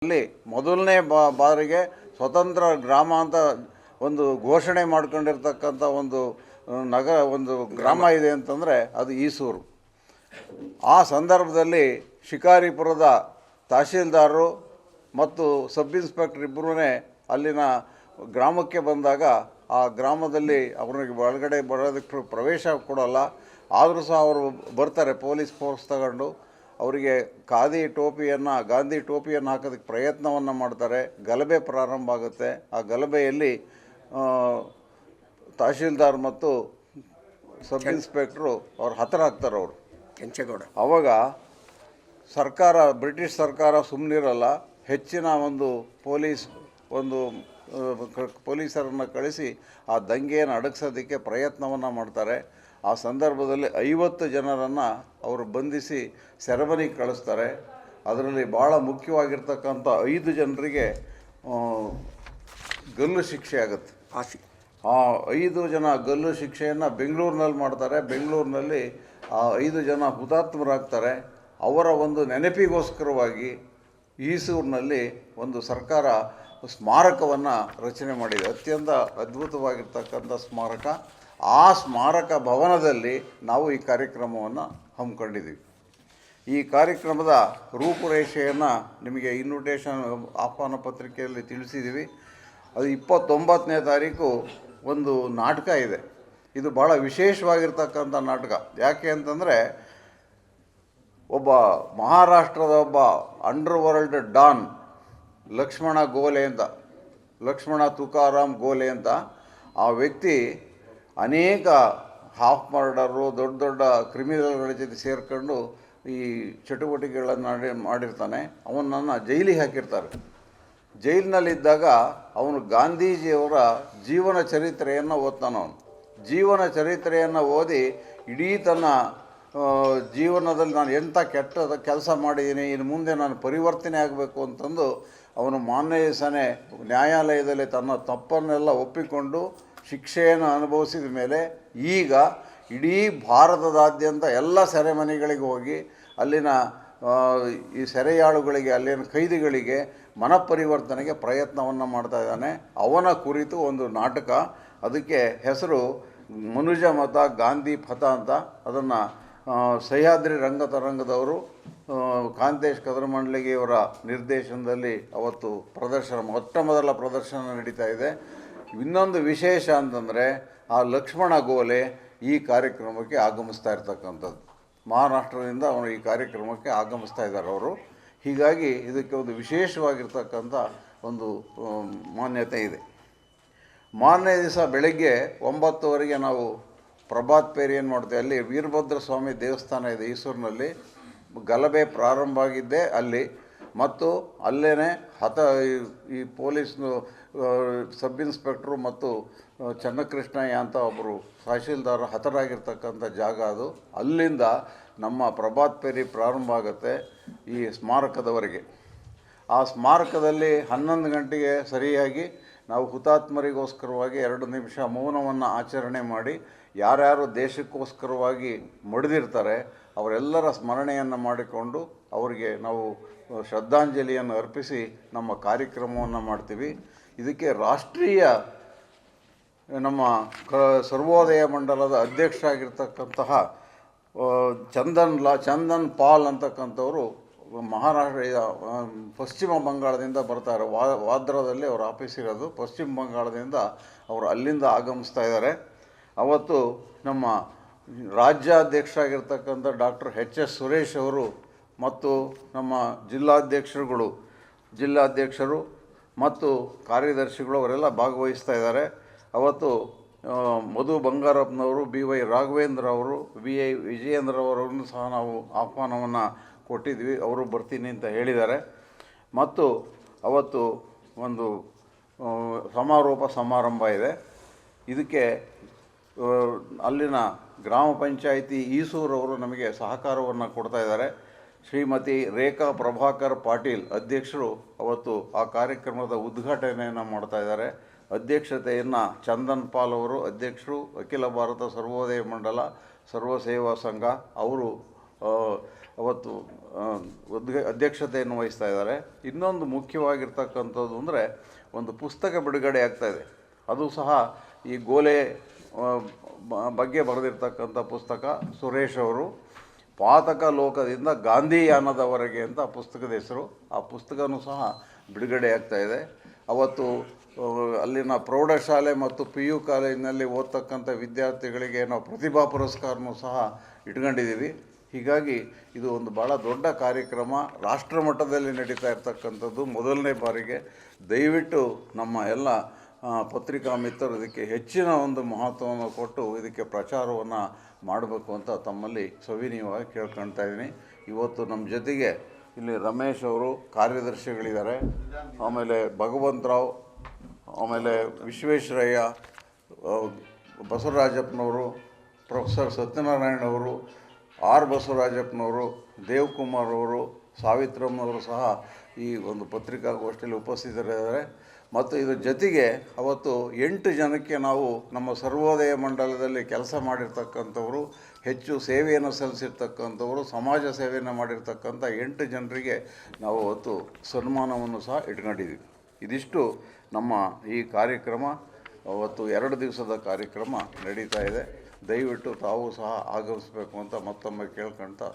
ಅಲ್ಲಿ ಮೊದಲನೇ ಬಾರಿಗೆ ಸ್ವತಂತ್ರ ಗ್ರಾಮ ಅಂತ ಒಂದು ಘೋಷಣೆ ಮಾಡ್ಕೊಂಡಿರ್ತಕ್ಕಂಥ ಒಂದು ಒಂದು ಗ್ರಾಮ ಇದೆ ಅಂತಂದರೆ ಅದು ಈಸೂರು. ಆ ಸಂದರ್ಭದಲ್ಲಿ ಶಿಕಾರಿಪುರದ ತಹಶೀಲ್ದಾರರು ಮತ್ತು ಸಬ್ ಇನ್ಸ್ಪೆಕ್ಟರ್ ಇಬ್ಬರೂ ಅಲ್ಲಿನ ಗ್ರಾಮಕ್ಕೆ ಬಂದಾಗ ಆ ಗ್ರಾಮದಲ್ಲಿ ಅವ್ರಿಗೆ ಒಳಗಡೆ ಬರೋದಕ್ಕೆ ಪ್ರವೇಶ ಕೊಡೋಲ್ಲ. ಆದರೂ ಸಹ ಅವರು ಬರ್ತಾರೆ, ಪೊಲೀಸ್ ಫೋರ್ಸ್ ತಗೊಂಡು ಅವರಿಗೆ ಖಾದಿ ಟೋಪಿಯನ್ನು, ಗಾಂಧಿ ಟೋಪಿಯನ್ನು ಹಾಕೋದಕ್ಕೆ ಪ್ರಯತ್ನವನ್ನು ಮಾಡ್ತಾರೆ. ಗಲಭೆ ಪ್ರಾರಂಭ ಆಗುತ್ತೆ. ಆ ಗಲಭೆಯಲ್ಲಿ ತಹಶೀಲ್ದಾರ್ ಮತ್ತು ಸಬ್ ಇನ್ಸ್ಪೆಕ್ಟ್ರು ಅವ್ರು ಹತರಾಗ್ತಾರೆ. ಅವರು ಕೆಂಚೇಗೌಡ. ಆವಾಗ ಬ್ರಿಟಿಷ್ ಸರ್ಕಾರ ಸುಮ್ಮನಿರಲ್ಲ, ಹೆಚ್ಚಿನ ಒಂದು ಪೊಲೀಸರನ್ನು ಕಳಿಸಿ ಆ ದಂಗೆಯನ್ನು ಅಡಗಿಸೋದಕ್ಕೆ ಪ್ರಯತ್ನವನ್ನು ಮಾಡ್ತಾರೆ. ಆ ಸಂದರ್ಭದಲ್ಲಿ 50 ಜನರನ್ನು ಅವರು ಬಂಧಿಸಿ ಸೆರೆಮನೆಗೆ ಕಳಿಸ್ತಾರೆ. ಅದರಲ್ಲಿ ಭಾಳ ಮುಖ್ಯವಾಗಿರ್ತಕ್ಕಂಥ 5 ಜನರಿಗೆ ಗಲ್ಲು ಶಿಕ್ಷೆ ಆಗುತ್ತೆ. ಆ 5 ಜನ ಗಲ್ಲು ಶಿಕ್ಷೆಯನ್ನು ಬೆಂಗಳೂರಿನಲ್ಲಿ ಮಾಡ್ತಾರೆ. ಬೆಂಗಳೂರಿನಲ್ಲಿ ಆ 5 ಜನ ಹುತಾತ್ಮರಾಗ್ತಾರೆ. ಅವರ ಒಂದು ನೆನಪಿಗೋಸ್ಕರವಾಗಿ ಈಸೂರಿನಲ್ಲಿ ಒಂದು ಸರ್ಕಾರ ಸ್ಮಾರಕವನ್ನು ರಚನೆ ಮಾಡಿದೆ. ಅತ್ಯಂತ ಅದ್ಭುತವಾಗಿರ್ತಕ್ಕಂಥ ಸ್ಮಾರಕ. ಆ ಸ್ಮಾರಕ ಭವನದಲ್ಲಿ ನಾವು ಈ ಕಾರ್ಯಕ್ರಮವನ್ನು ಹಮ್ಮಿಕೊಂಡಿದ್ದೀವಿ. ಈ ಕಾರ್ಯಕ್ರಮದ ರೂಪುರೇಷೆಯನ್ನು ನಿಮಗೆ ಇನ್ವಿಟೇಷನ್ ಆಹ್ವಾನ ಪತ್ರಿಕೆಯಲ್ಲಿ ತಿಳಿಸಿದ್ದೀವಿ. ಅದು 29ನೇ ತಾರೀಕು ಒಂದು ನಾಟಕ ಇದೆ. ಇದು ಭಾಳ ವಿಶೇಷವಾಗಿರ್ತಕ್ಕಂಥ ನಾಟಕ. ಯಾಕೆ ಅಂತಂದರೆ, ಒಬ್ಬ ಮಹಾರಾಷ್ಟ್ರದ underworld don Lakshman Tukaram Gole ಅಂತ ಆ ವ್ಯಕ್ತಿ ಅನೇಕ ಹಾಫ್ ಮರ್ಡರು, ದೊಡ್ಡ ದೊಡ್ಡ ಕ್ರಿಮಿನಲ್ಗಳ ಜೊತೆ ಸೇರಿಕೊಂಡು ಈ ಚಟುವಟಿಕೆಗಳನ್ನು ಮಾಡಿರ್ತಾನೆ. ಅವನನ್ನು ಜೈಲಿಗೆ ಹಾಕಿರ್ತಾರೆ. ಜೈಲಿನಲ್ಲಿದ್ದಾಗ ಅವನು ಗಾಂಧೀಜಿಯವರ ಜೀವನ ಚರಿತ್ರೆಯನ್ನು ಓದ್ತಾನವನು. ಜೀವನ ಚರಿತ್ರೆಯನ್ನು ಓದಿ ಇಡೀ ತನ್ನ ಜೀವನದಲ್ಲಿ ನಾನು ಎಂಥ ಕೆಟ್ಟ ಕೆಲಸ ಮಾಡಿದ್ದೀನಿ, ಇನ್ನು ಮುಂದೆ ನಾನು ಪರಿವರ್ತನೆ ಆಗಬೇಕು ಅಂತಂದು ಅವನು ಮಾನ್ಯ ದಿವಸನೇ ನ್ಯಾಯಾಲಯದಲ್ಲಿ ತನ್ನ ತಪ್ಪನ್ನೆಲ್ಲ ಒಪ್ಪಿಕೊಂಡು ಶಿಕ್ಷೆಯನ್ನು ಅನುಭವಿಸಿದ ಮೇಲೆ ಈಗ ಇಡೀ ಭಾರತದಾದ್ಯಂತ ಎಲ್ಲ ಸೆರೆಮನೆಗಳಿಗೆ ಹೋಗಿ ಅಲ್ಲಿನ ಈ ಸೆರೆಯಾಳುಗಳಿಗೆ, ಅಲ್ಲಿನ ಖೈದಿಗಳಿಗೆ ಮನಪರಿವರ್ತನೆಗೆ ಪ್ರಯತ್ನವನ್ನು ಮಾಡ್ತಾ ಇದ್ದಾನೆ. ಅವನ ಕುರಿತು ಒಂದು ನಾಟಕ. ಅದಕ್ಕೆ ಹೆಸರು ಮನುಜ ಮತ ಗಾಂಧಿ ಪಥ ಅಂತ. ಅದನ್ನು ಸಹ್ಯಾದ್ರಿ ರಂಗತರಂಗದವರು ಕಾಂತೇಶ್ ಕದರಮಂಡಲಿಗೆಯವರ ನಿರ್ದೇಶನದಲ್ಲಿ ಅವತ್ತು ಮೊಟ್ಟ ಮೊದಲ ಪ್ರದರ್ಶನ ನಡೀತಾ ಇದೆ. ಇನ್ನೊಂದು ವಿಶೇಷ ಅಂತಂದರೆ, ಆ ಲಕ್ಷ್ಮಣ ಗೋಲೆ ಈ ಕಾರ್ಯಕ್ರಮಕ್ಕೆ ಆಗಮಿಸ್ತಾ ಇರ್ತಕ್ಕಂಥದ್ದು. ಮಹಾರಾಷ್ಟ್ರದಿಂದ ಅವರು ಈ ಕಾರ್ಯಕ್ರಮಕ್ಕೆ ಆಗಮಿಸ್ತಾ ಇದ್ದಾರೆ ಅವರು. ಹೀಗಾಗಿ ಇದಕ್ಕೆ ಒಂದು ವಿಶೇಷವಾಗಿರ್ತಕ್ಕಂಥ ಒಂದು ಮಾನ್ಯತೆ ಇದೆ. ಮಾರನೇ ದಿವಸ ಬೆಳಗ್ಗೆ 9:00 ನಾವು ಪ್ರಭಾತ್ ಪೇರಿಯನ್ನು ಮಾಡ್ತೇವೆ. ಅಲ್ಲಿ ವೀರಭದ್ರ ಸ್ವಾಮಿ ದೇವಸ್ಥಾನ ಇದೆ ಈಸೂರಿನಲ್ಲಿ. ಗಲಭೆ ಪ್ರಾರಂಭ ಆಗಿದ್ದೇ ಅಲ್ಲಿ. ಮತ್ತು ಅಲ್ಲೇ ಈ ಪೊಲೀಸ್ನು ಸಬ್ ಇನ್ಸ್ಪೆಕ್ಟ್ರು ಮತ್ತು ಚನ್ನಕೃಷ್ಣಯ್ಯ ಅಂತ ಒಬ್ಬರು ತಹಶೀಲ್ದಾರ್ ಹತರಾಗಿರ್ತಕ್ಕಂಥ ಜಾಗ ಅದು. ಅಲ್ಲಿಂದ ನಮ್ಮ ಪ್ರಭಾತ್ ಪೇರಿ ಪ್ರಾರಂಭ ಆಗುತ್ತೆ ಈ ಸ್ಮಾರಕದವರೆಗೆ. ಆ ಸ್ಮಾರಕದಲ್ಲಿ 11 ಗಂಟೆಗೆ ಸರಿಯಾಗಿ ನಾವು ಹುತಾತ್ಮರಿಗೋಸ್ಕರವಾಗಿ 2 ನಿಮಿಷ ಮೌನವನ್ನು ಆಚರಣೆ ಮಾಡಿ, ಯಾರ್ಯಾರು ದೇಶಕ್ಕೋಸ್ಕರವಾಗಿ ಮಡಿದಿರ್ತಾರೆ ಅವರೆಲ್ಲರ ಸ್ಮರಣೆಯನ್ನು ಮಾಡಿಕೊಂಡು ಅವರಿಗೆ ನಾವು ಶ್ರದ್ಧಾಂಜಲಿಯನ್ನು ಅರ್ಪಿಸಿ ನಮ್ಮ ಕಾರ್ಯಕ್ರಮವನ್ನು ಮಾಡ್ತೀವಿ. ಇದಕ್ಕೆ ರಾಷ್ಟ್ರೀಯ ನಮ್ಮ ಸರ್ವೋದಯ ಮಂಡಲದ ಅಧ್ಯಕ್ಷರಾಗಿರ್ತಕ್ಕಂತಹ ಚಂದನ್ ಪಾಲ್ ಅಂತಕ್ಕಂಥವರು ಪಶ್ಚಿಮ ಬಂಗಾಳದಿಂದ ಬರ್ತಾರೆ. ವಾದ್ರಾದಲ್ಲಿ ಅವ್ರ ಆಫೀಸ್ ಇರೋದು. ಪಶ್ಚಿಮ ಬಂಗಾಳದಿಂದ ಅವರು ಅಲ್ಲಿಂದ ಆಗಮಿಸ್ತಾ ಇದ್ದಾರೆ. ಅವತ್ತು ನಮ್ಮ ರಾಜ್ಯಾಧ್ಯಕ್ಷರಾಗಿರ್ತಕ್ಕಂಥ ಡಾಕ್ಟರ್ HS ಸುರೇಶ್ ಅವರು ಮತ್ತು ನಮ್ಮ ಜಿಲ್ಲಾಧ್ಯಕ್ಷರು ಮತ್ತು ಕಾರ್ಯದರ್ಶಿಗಳು ಅವರೆಲ್ಲ ಭಾಗವಹಿಸ್ತಾ ಇದ್ದಾರೆ. ಅವತ್ತು ಮಧು ಬಂಗಾರಪ್ಪನವರು, BY ರಾಘವೇಂದ್ರ ಅವರು, VI ವಿಜಯೇಂದ್ರ ಅವರನ್ನು ಸಹ ನಾವು ಆಹ್ವಾನವನ್ನು ಕೊಟ್ಟಿದ್ವಿ. ಅವರು ಬರ್ತೀನಿ ಅಂತ ಹೇಳಿದ್ದಾರೆ. ಮತ್ತು ಅವತ್ತು ಒಂದು ಸಮಾರೋಪ ಸಮಾರಂಭ ಇದೆ. ಇದಕ್ಕೆ ಅಲ್ಲಿನ ಗ್ರಾಮ ಪಂಚಾಯಿತಿ ಈಸೂರವರು ನಮಗೆ ಸಹಕಾರವನ್ನು ಕೊಡ್ತಾ ಇದ್ದಾರೆ. ಶ್ರೀಮತಿ ರೇಖಾ ಪ್ರಭಾಕರ್ ಪಾಟೀಲ್ ಅಧ್ಯಕ್ಷರು ಅವತ್ತು ಆ ಕಾರ್ಯಕ್ರಮದ ಉದ್ಘಾಟನೆಯನ್ನು ಮಾಡ್ತಾ ಇದ್ದಾರೆ. ಅಧ್ಯಕ್ಷತೆಯನ್ನು ಚಂದನ್ ಪಾಲ್ ಅವರು ಅಧ್ಯಕ್ಷರು, ಅಖಿಲ ಭಾರತ ಸರ್ವೋದಯ ಮಂಡಲ ಸರ್ವ ಸೇವಾ ಸಂಘ ಅವರು ಅವತ್ತು ಅಧ್ಯಕ್ಷತೆಯನ್ನು ವಹಿಸ್ತಾ ಇದ್ದಾರೆ. ಇನ್ನೊಂದು ಮುಖ್ಯವಾಗಿರ್ತಕ್ಕಂಥದ್ದು ಅಂದರೆ ಒಂದು ಪುಸ್ತಕ ಬಿಡುಗಡೆ ಆಗ್ತಾಯಿದೆ. ಅದು ಸಹ ಈ ಗೋಲೆ ಬಗ್ಗೆ ಬರೆದಿರ್ತಕ್ಕಂಥ ಪುಸ್ತಕ. ಸುರೇಶ್ ಅವರು ಪಾತಕ ಲೋಕದಿಂದ ಗಾಂಧಿಯಾನದವರೆಗೆ ಅಂತ ಆ ಪುಸ್ತಕದ ಹೆಸರು. ಆ ಪುಸ್ತಕವೂ ಸಹ ಬಿಡುಗಡೆ ಆಗ್ತಾಯಿದೆ. ಅವತ್ತು ಅಲ್ಲಿನ ಪ್ರೌಢಶಾಲೆ ಮತ್ತು PU ಕಾಲೇಜಿನಲ್ಲಿ ಓದ್ತಕ್ಕಂಥ ವಿದ್ಯಾರ್ಥಿಗಳಿಗೆ ನಾವು ಪ್ರತಿಭಾ ಪುರಸ್ಕಾರನೂ ಸಹ ಇಟ್ಕೊಂಡಿದ್ದೀವಿ. ಹೀಗಾಗಿ ಇದು ಒಂದು ಭಾಳ ದೊಡ್ಡ ಕಾರ್ಯಕ್ರಮ, ರಾಷ್ಟ್ರ ಮಟ್ಟದಲ್ಲಿ ನಡೀತಾ ಇರ್ತಕ್ಕಂಥದ್ದು ಮೊದಲನೇ ಬಾರಿಗೆ. ದಯವಿಟ್ಟು ನಮ್ಮ ಎಲ್ಲ ಪತ್ರಿಕಾ ಮಿತ್ರರು ಇದಕ್ಕೆ ಹೆಚ್ಚಿನ ಒಂದು ಮಹತ್ವವನ್ನು ಕೊಟ್ಟು ಇದಕ್ಕೆ ಪ್ರಚಾರವನ್ನು ಮಾಡಬೇಕು ಅಂತ ತಮ್ಮಲ್ಲಿ ಸವಿನೀಯವಾಗಿ ಕೇಳ್ಕೊಳ್ತಾ ಇದ್ದೀನಿ. ಇವತ್ತು ನಮ್ಮ ಜೊತೆಗೆ ಇಲ್ಲಿ ರಮೇಶ್ ಅವರು ಕಾರ್ಯದರ್ಶಿಗಳಿದ್ದಾರೆ, ಆಮೇಲೆ ಭಗವಂತರಾವ್, ಆಮೇಲೆ ವಿಶ್ವೇಶ್ವರಯ್ಯ, ಬಸವರಾಜಪ್ಪನವರು, ಪ್ರೊಫೆಸರ್ ಸತ್ಯನಾರಾಯಣ ಅವರು, ಬಸವರಾಜಪ್ಪನವರು, ದೇವಕುಮಾರ್ ಅವರು, ಸಾವಿತ್ರಮ್ಮನವರು ಸಹ ಈ ಒಂದು ಪತ್ರಿಕಾಗೋಷ್ಠಿಯಲ್ಲಿ ಉಪಸ್ಥಿತರಿದ್ದಾರೆ. ಮತ್ತು ಇದರ ಜೊತೆಗೆ ಅವತ್ತು 8 ಜನಕ್ಕೆ ನಾವು ನಮ್ಮ ಸರ್ವೋದಯ ಮಂಡಲದಲ್ಲಿ ಕೆಲಸ ಮಾಡಿರ್ತಕ್ಕಂಥವರು, ಹೆಚ್ಚು ಸೇವೆಯನ್ನು ಸಲ್ಲಿಸಿರ್ತಕ್ಕಂಥವರು, ಸಮಾಜ ಸೇವೆಯನ್ನು ಮಾಡಿರ್ತಕ್ಕಂಥ 8 ಜನರಿಗೆ ನಾವು ಅವತ್ತು ಸನ್ಮಾನವನ್ನು ಸಹ ಇಟ್ಕೊಂಡಿದ್ದೀವಿ. ಇದಿಷ್ಟು ನಮ್ಮ ಈ ಕಾರ್ಯಕ್ರಮ. ಅವತ್ತು 2 ದಿವಸದ ಕಾರ್ಯಕ್ರಮ ನಡೀತಾ ಇದೆ. ದಯವಿಟ್ಟು ತಾವು ಸಹ ಆಗಮಿಸಬೇಕು ಅಂತ ಮತ್ತೊಮ್ಮೆ ಕೇಳ್ಕೊಳ್ತಾ